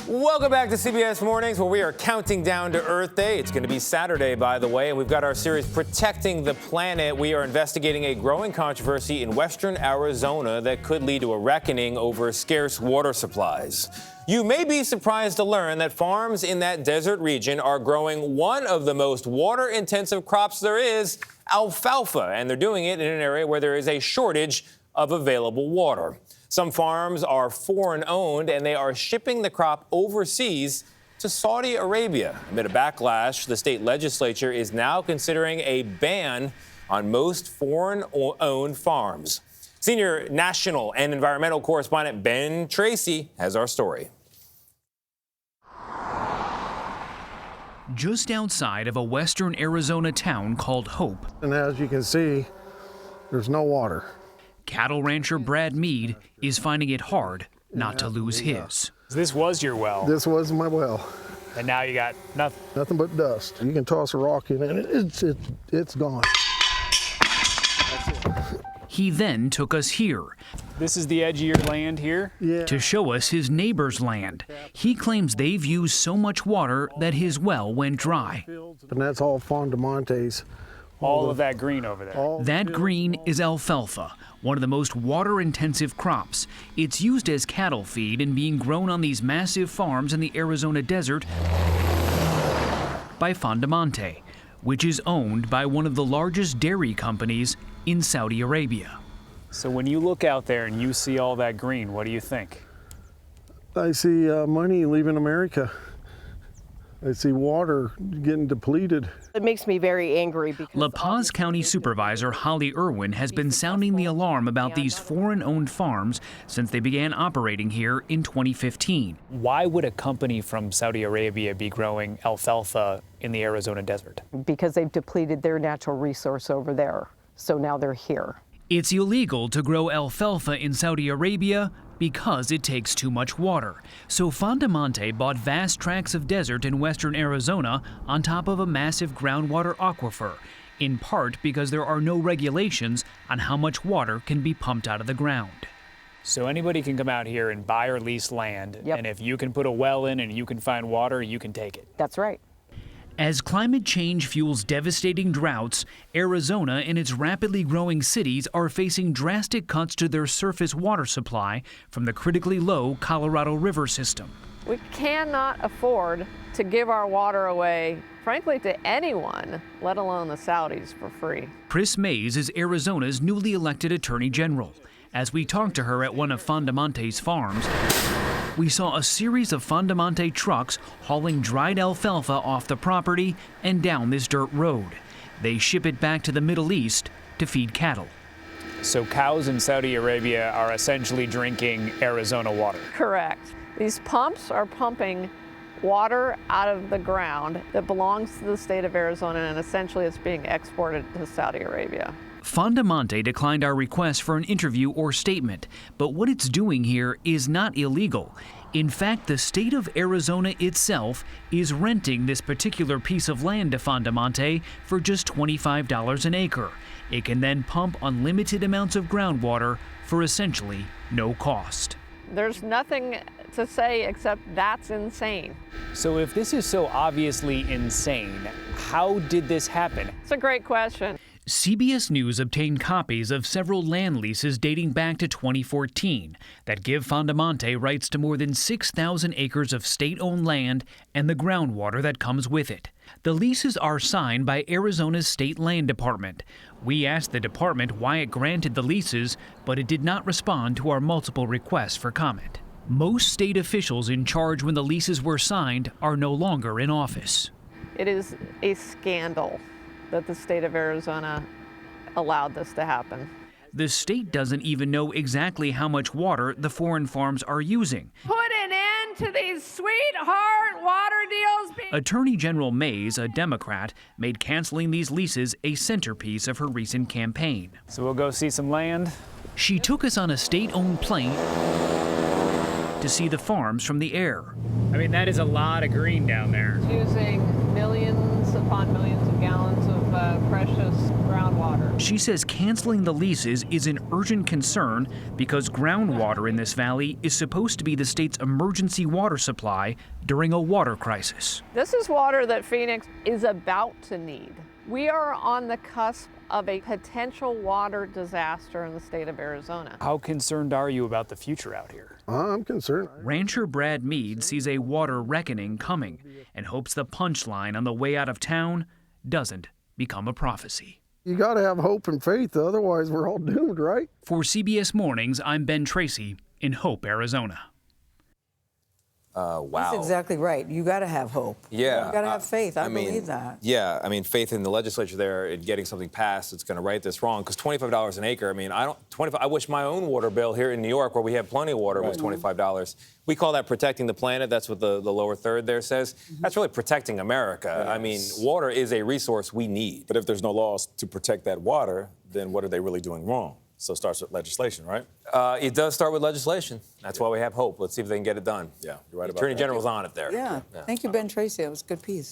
Welcome back to CBS Mornings, where we are counting down to Earth Day. It's going to be Saturday, by the way, and we've got our series Protecting the Planet. We are investigating a growing controversy in western Arizona that could lead to a reckoning over scarce water supplies. You may be surprised to learn that farms in that desert region are growing one of the most water-intensive crops there is, alfalfa, and they're doing it in an area where there is a shortage of available water. Some farms are foreign-owned, and they are shipping the crop overseas to Saudi Arabia. Amid a backlash, the state legislature is now considering a ban on most foreign-owned farms. Senior national and environmental correspondent Ben Tracy has our story. Just outside of a western Arizona town called Hope. And as you can see, there's no water. Cattle rancher Brad Mead is finding it hard not to lose his. This was your well. This was my well. And now you got nothing. Nothing but dust. You can toss a rock in and it's gone. He then took us here. This is the edge of your land here? Yeah. To show us his neighbor's land. He claims they've used so much water that his well went dry. And that's all Fondamonte's. All of that green over there. That green is alfalfa, one of the most water-intensive crops. It's used as cattle feed and being grown on these massive farms in the Arizona desert by Fondamonte, which is owned by one of the largest dairy companies in Saudi Arabia. So when you look out there and you see all that green, what do you think? I see money leaving America. I see water getting depleted. It makes me very angry because La Paz County Supervisor Holly Irwin has been sounding the alarm about these foreign-owned farms since they began operating here in 2015. Why would a company from Saudi Arabia be growing alfalfa in the Arizona desert? because they've depleted their natural resource over there. So now they're here. It's illegal to grow alfalfa in Saudi Arabia because it takes too much water. So Fondamonte bought vast tracts of desert in western Arizona on top of a massive groundwater aquifer, in part because there are no regulations on how much water can be pumped out of the ground. So anybody can come out here and buy or lease land, Yep. and if you can put a well in and you can find water, you can take it. That's right. As climate change fuels devastating droughts, Arizona and its rapidly growing cities are facing drastic cuts to their surface water supply from the critically low Colorado River system. We cannot afford to give our water away, frankly, to anyone, let alone the Saudis, for free. Chris Mays is Arizona's newly elected Attorney General. As we talked to her at one of Fondamonte's farms, we saw a series of Fondamonte trucks hauling dried alfalfa off the property and down this dirt road. They ship it back to the Middle East to feed cattle. So cows in Saudi Arabia are essentially drinking Arizona water. Correct. These pumps are pumping water out of the ground that belongs to the state of Arizona, and essentially it's being exported to Saudi Arabia. Fondamonte declined our request for an interview or statement, but what it's doing here is not illegal. In fact, the state of Arizona itself is renting this particular piece of land to Fondamonte for just $25 an acre. It can then pump unlimited amounts of groundwater for essentially no cost. There's nothing to say except that's insane. So if this is so obviously insane, how did this happen? It's a great question. CBS News obtained copies of several land leases dating back to 2014 that give Fondamonte rights to more than 6,000 acres of state-owned land and the groundwater that comes with it. The leases are signed by Arizona's State Land Department. We asked the department why it granted the leases, but it did not respond to our multiple requests for comment. Most state officials in charge when the leases were signed are no longer in office. It is a scandal that the state of Arizona allowed this to happen. The state doesn't even know exactly how much water the foreign farms are using. Put an end to these sweetheart water deals. Attorney General Mays, a Democrat, made canceling these leases a centerpiece of her recent campaign. So we'll go see some land. She took us on a state-owned plane to see the farms from the air. I mean, that is a lot of green down there. Using millions upon millions of gallons of precious groundwater. She says canceling the leases is an urgent concern because groundwater in this valley is supposed to be the state's emergency water supply during a water crisis. This is water that Phoenix is about to need. We are on the cusp of a potential water disaster in the state of Arizona. How concerned are you about the future out here? I'm concerned. Rancher Brad Mead sees a water reckoning coming and hopes the punchline on the way out of town doesn't become a prophecy. You got to have hope and faith, otherwise we're all doomed, right? For CBS Mornings, I'm Ben Tracy in Hope, Arizona. Wow. That's exactly right. You got to have hope. Yeah. You got to have faith. I mean, believe that. Yeah, I mean, faith in the legislature there in getting something passed that's going to right this wrong. Because $25 an acre, I mean, I wish my own water bill here in New York, where we have plenty of water, was $25. We call that protecting the planet. That's what the lower third there says. That's really protecting America. Yes. I mean, water is a resource we need. But if there's no laws to protect that water, then what are they really doing wrong? So it starts with legislation, right? It does start with legislation. That's why we have hope. Let's see if they can get it done. Yeah, you're right about that. Attorney General's on it there. Yeah. Thank you, Ben Tracy. That was a good piece.